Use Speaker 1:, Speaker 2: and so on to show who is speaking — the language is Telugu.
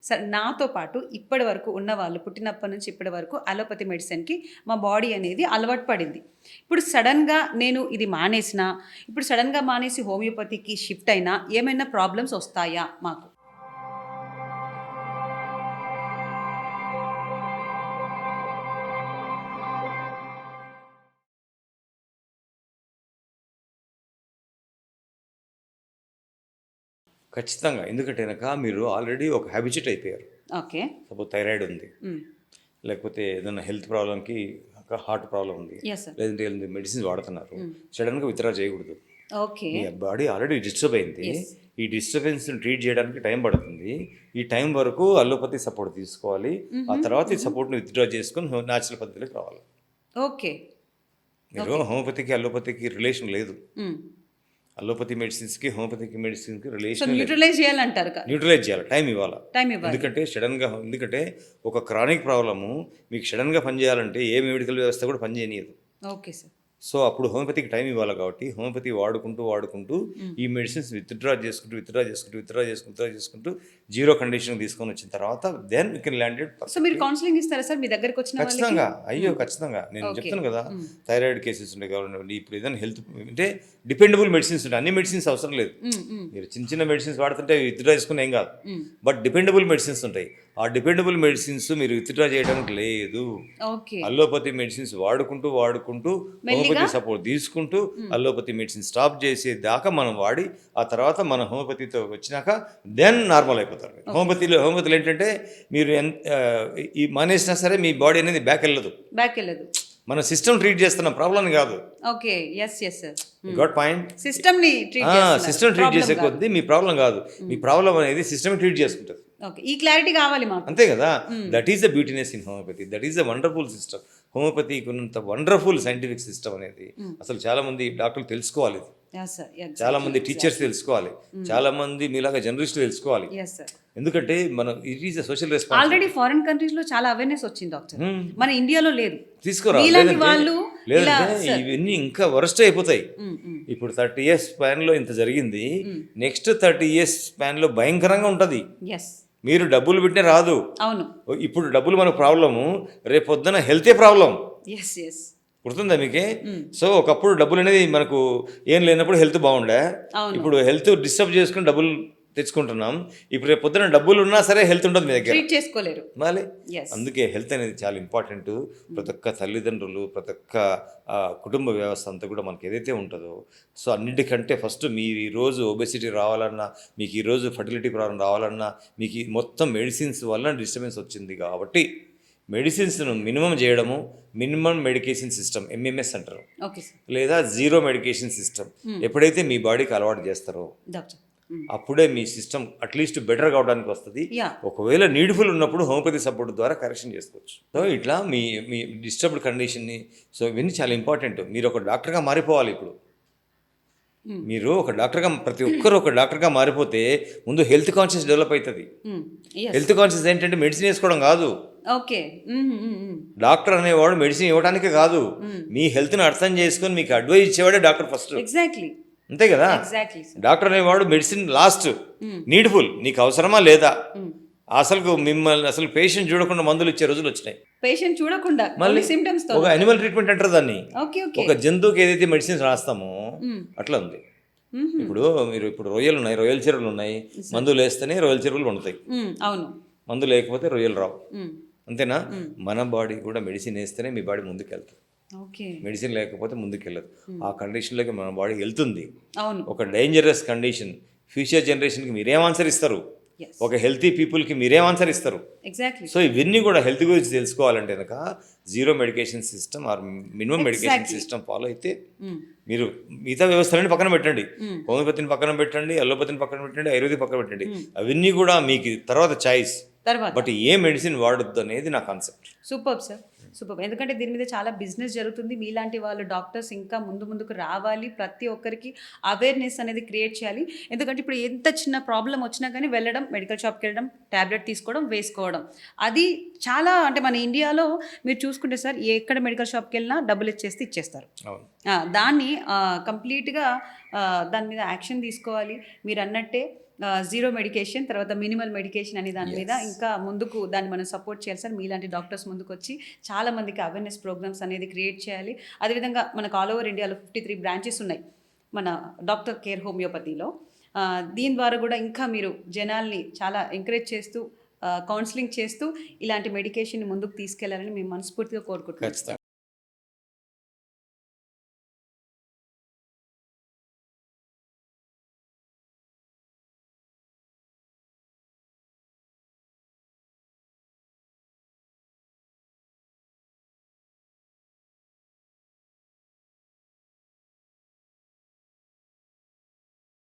Speaker 1: సార్ నాతో పాటు ఇప్పటి వరకు ఉన్న వాళ్ళు పుట్టినప్పటి నుంచి ఇప్పటి వరకు అలోపతి మెడిసిన్కి మా బాడీ అనేది అలవాటు పడింది. ఇప్పుడు సడన్గా నేను ఇది మానేసినా, ఇప్పుడు సడన్గా మానేసి హోమియోపతికి షిఫ్ట్ అయినా ఏమైనా ప్రాబ్లమ్స్ వస్తాయా మాకు?
Speaker 2: ఖచ్చితంగా. ఎందుకంటే గనక మీరు ఆల్రెడీ ఒక హ్యాబిచ్యుయేట్ అయిపోయారు.
Speaker 1: ఓకే.
Speaker 2: సపోజ్ థైరాయిడ్ ఉంది, లేకపోతే ఏదైనా హెల్త్ ప్రాబ్లంకి హార్ట్ ప్రాబ్లం ఉంది,
Speaker 1: ఎస్ సార్.
Speaker 2: లేదంటే మెడిసిన్స్ వాడుతున్నారు. సడన్గా విత్డ్రా చేయకూడదు.
Speaker 1: ఓకే.
Speaker 2: మీ బాడీ ఆల్రెడీ డిస్టర్బ్ అయింది. ఈ డిస్టర్బెన్స్ని ట్రీట్ చేయడానికి టైం పడుతుంది. ఈ టైం వరకు అలోపతి సపోర్ట్ తీసుకోవాలి. ఆ తర్వాత ఈ సపోర్ట్ని విత్డ్రా చేసుకొని న్యాచురల్ పద్ధతిలోకి రావాలి.
Speaker 1: ఓకే.
Speaker 2: మీరు హోమియోపతికి అలోపతికి రిలేషన్ లేదు. అలోపతి మెడిసిన్స్కి హోమియోపతికి మెడిసిన్కి రిలేషన్
Speaker 1: న్యూట్రలైజ్ చేయాలంటారు.
Speaker 2: న్యూట్రలైజ్ చేయాలి, టైం ఇవ్వాలి.
Speaker 1: ఎందుకంటే
Speaker 2: ఎందుకంటే ఒక క్రానిక్ ప్రాబ్లము మీకు సడన్గా పనిచేయాలంటే ఏ మెడికల్ వ్యవస్థ కూడా పనిచేయనియదు.
Speaker 1: Okay sir.
Speaker 2: సో అప్పుడు హోమియోపతికి టైం ఇవ్వాలి. కాబట్టి హోమియోపతి వాడుకుంటూ ఈ మెడిసిన్స్ విత్డ్రా చేసుకుంటూ జీరో కండిషన్ తీసుకొని వచ్చిన తర్వాత then you can land it.
Speaker 1: So మీరు కౌన్సిలింగ్ ఇస్తారా సార్ మీ దగ్గరికి వచ్చిన వాళ్ళకి?
Speaker 2: ఖచ్చితంగా నేను చెప్తాను కదా, థైరాయిడ్ కేసెస్ ఉంటాయి కాబట్టి ఇప్పుడు ఏదైనా హెల్త్ అంటే డిపెండబుల్ మెడిసిన్స్ ఉంటాయి. అన్ని మెడిసిన్స్ అవసరం లేదు. మీరు చిన్న మెడిసిన్స్ వాడుతుంటే విత్డ్రా చేసుకుని ఏం కాదు. బట్ డిపెండబుల్ మెడిసిన్స్ ఉంటాయి. ఆ డిపెండబుల్ మెడిసిన్స్ మీరు విత్డ్రా చేయడానికి లేదు. అలోపతి మెడిసిన్స్ వాడుకుంటూ హోమియోపతి సపోర్ట్ తీసుకుంటూ అలోపతి మెడిసిన్ స్టాప్ చేసేదాకా మనం వాడి ఆ తర్వాత మన హోమియోపతితో వచ్చినాక దెన్ నార్మల్ అయిపోతారు. హోమియోపతిలో ఏంటంటే మీరు ఈ మానేసినా సరే మీ బాడీ అనేది బ్యాక్ వెళ్ళదు. మన సిస్టమ్ ట్రీట్ చేస్తున్న ప్రాబ్లం కాదు.
Speaker 1: Okay. yes
Speaker 2: got point.
Speaker 1: System
Speaker 2: treat చేసే కొద్దీ మీ ప్రాబ్లం కాదు. మీ ప్రాబ్లం అనేది సిస్టమ్ ట్రీట్ చేసుకుంటుంది.
Speaker 1: ఈ క్లారిటీ కావాలి మాకు.
Speaker 2: అంతే కదా. That is the beautiness in homeopathy. That is the wonderful system. హోమియోపతికి ఉన్నంత వండర్ఫుల్ సైంటిఫిక్ సిస్టమ్ అనేది అసలు చాలా మంది డాక్టర్లు తెలుసుకోవాలి. చాలా మంది టీచర్స్ తెలుసుకోవాలి. చాలా మంది మీలాగా జర్నలిస్టులు తెలుసుకోవాలి. ఎందుకంటే మనం it is social response.
Speaker 1: Already foreign countries లో చాలా అవేర్నెస్ వచ్చింది డాక్టర్, మన ఇండియాలో లేదు.
Speaker 2: తీసుకురావాలి. ఇవన్నీ ఇంకా వరస్ట్ అయిపోతాయి. ఇప్పుడు 30 years స్పాన్ లో ఇంత జరిగింది, నెక్స్ట్ 30 years స్పాన్ లో భయంకరంగా ఉంటది. మీరు డబ్బులు పెట్టినే రాదు.
Speaker 1: అవును.
Speaker 2: ఇప్పుడు డబ్బులు మనకు ప్రాబ్లము, రేపు పొద్దున హెల్తే ప్రాబ్లం. గుర్తుందా మీకే? సో ఒకప్పుడు డబ్బులు అనేది మనకు ఏం లేనప్పుడు హెల్త్ బాగుండే, ఇప్పుడు హెల్త్ డిస్టర్బ్ చేసుకుని డబ్బులు తెచ్చుకుంటున్నాం. ఇప్పుడు రేపు పొద్దున డబ్బులు ఉన్నా సరే హెల్త్ ఉంటుంది మీ దగ్గర,
Speaker 1: చేసుకోలేరు.
Speaker 2: మళ్ళీ అందుకే హెల్త్ అనేది చాలా ఇంపార్టెంట్. ప్రతి ఒక్క తల్లిదండ్రులు, ప్రతి ఒక్క కుటుంబ వ్యవస్థ అంతా కూడా మనకి ఏదైతే ఉంటుందో, సో అన్నిటికంటే ఫస్ట్ మీరు ఈరోజు ఒబెసిటీ రావాలన్నా, మీకు ఈరోజు ఫర్టిలిటీ ప్రాబ్లం రావాలన్నా, మీకు మొత్తం మెడిసిన్స్ వల్ల డిస్టర్బెన్స్ వచ్చింది. కాబట్టి మెడిసిన్స్ను మినిమం చేయడము, మినిమం మెడికేషన్ సిస్టమ్ ఎంఎంఎస్ అంటారు, లేదా జీరో మెడికేషన్ సిస్టమ్ ఎప్పుడైతే మీ బాడీకి అలవాటు చేస్తారో అప్పుడే మీ సిస్టమ్ అట్లీస్ట్ బెటర్ కావడానికి వస్తుంది. ఒకవేళ నీడ్ఫుల్ ఉన్నప్పుడు హోమియోపతి సపోర్ట్ ద్వారా కరెక్షన్ చేసుకోవచ్చు. సో ఇట్లా మీ మీ డిస్టర్బ్డ్ కండిషన్ని, సో ఇవన్నీ చాలా ఇంపార్టెంట్. మీరు ఒక డాక్టర్గా మారిపోవాలి. ఇప్పుడు మీరు ఒక డాక్టర్గా, ప్రతి ఒక్కరు ఒక డాక్టర్గా మారిపోతే ముందు హెల్త్ కాన్షియస్ డెవలప్ అవుతుంది. హెల్త్ కాన్షియస్ ఏంటంటే మెడిసిన్ వేసుకోవడం కాదు. డాక్టర్ అనేవాడు మెడిసిన్ ఇవ్వడానికే కాదు, మీ హెల్త్ని అర్థం చేసుకొని మీకు అడ్వైజ్ ఇచ్చేవాడే డాక్టర్ ఫస్ట్. అంతే కదా. డాక్టర్ అనేవాడు మెడిసిన్ లాస్ట్, నీడ్ఫుల్, నీకు అవసరమా లేదా. అసలు మిమ్మల్ని అసలు పేషెంట్ చూడకుండా మందులు ఇచ్చే రోజులు వచ్చినాయి.
Speaker 1: పేషెంట్ చూడకుండా మళ్ళీ సింప్టమ్స్ తో
Speaker 2: ఒక యానిమల్ ట్రీట్మెంట్ అంటారు దాన్ని. ఒక జంతువుకి ఏదైతే మెడిసిన్స్ రాస్తామో అట్లా ఉంది. ఇప్పుడు మీరు ఇప్పుడు రొయ్యలు ఉన్నాయి, రొయ్యల చెరువులు ఉన్నాయి. మందులు వేస్తేనే రొయ్యల చెరువులు ఉంటాయి. అవును. మందు లేకపోతే రొయ్యలు రావు. అంతేనా. మన బాడీ కూడా మెడిసిన్ వేస్తేనే మీ బాడీ ముందుకు వెళ్తుంది. మెడిసిన్ లేకపోతే ముందుకెళ్ళదు. ఆ కండిషన్లోకి మన బాడీ వెళ్తుంది. ఒక డేంజరస్ కండిషన్. ఫ్యూచర్ జనరేషన్కి మీరేం ఆన్సర్ ఇస్తారు, ఒక హెల్తీ పీపుల్కి మీరేం ఆన్సర్ ఇస్తారు. సో ఇవన్నీ కూడా హెల్త్ గురించి తెలుసుకోవాలంటే కనుక zero medication system or minimum medication system follow అయితే మీరు మిగతా వ్యవస్థలని పక్కన పెట్టండి. హోమియోపతిని పక్కన పెట్టండి, అలోపతిని పక్కన పెట్టండి, ఆయుర్వేదిక్ పక్కన పెట్టండి. అవన్నీ కూడా మీకు తర్వాత చాయిస్. బట్ ఏ మెడిసిన్ వాడొద్దు అనేది నా కాన్సెప్ట్.
Speaker 1: Super sir, super. ఎందుకంటే దీని మీద చాలా బిజినెస్ జరుగుతుంది. మీలాంటి వాళ్ళు డాక్టర్స్ ఇంకా ముందుకు రావాలి, ప్రతి ఒక్కరికి అవేర్నెస్ అనేది క్రియేట్ చేయాలి. ఎందుకంటే ఇప్పుడు ఎంత చిన్న ప్రాబ్లం వచ్చినా కానీ వెళ్ళడం, మెడికల్ షాప్కి వెళ్ళడం, ట్యాబ్లెట్ తీసుకోవడం, వేసుకోవడం, అది చాలా అంటే మన ఇండియాలో మీరు చూసుకుంటే సార్ ఎక్కడ మెడికల్ షాప్కి వెళ్ళినా డబ్బులు ఇచ్చేస్తారు. దాన్ని కంప్లీట్గా దాని మీద యాక్షన్ తీసుకోవాలి. మీరు అన్నట్టే జీరో మెడికేషన్, తర్వాత మినిమల్ మెడికేషన్ అనే దాని మీద
Speaker 2: Yes.
Speaker 1: ఇంకా ముందుకు దాన్ని మనం సపోర్ట్ చేయాలి సార్. మీలాంటి డాక్టర్స్ ముందుకు వచ్చి చాలా మందికి అవేర్నెస్ ప్రోగ్రామ్స్ అనేది క్రియేట్ చేయాలి. అదేవిధంగా మనకు ఆల్ ఓవర్ ఇండియాలో 53 బ్రాంచెస్ ఉన్నాయి మన డాక్టర్ కేర్ హోమియోపతిలో. దీని ద్వారా కూడా ఇంకా మీరు జనాల్ని చాలా ఎంకరేజ్ చేస్తూ కౌన్సిలింగ్ చేస్తూ ఇలాంటి మెడికేషన్ ముందుకు తీసుకెళ్లాలని మేము మనస్ఫూర్తిగా కోరుకుంటున్నాం.
Speaker 2: ఖచ్చితంగా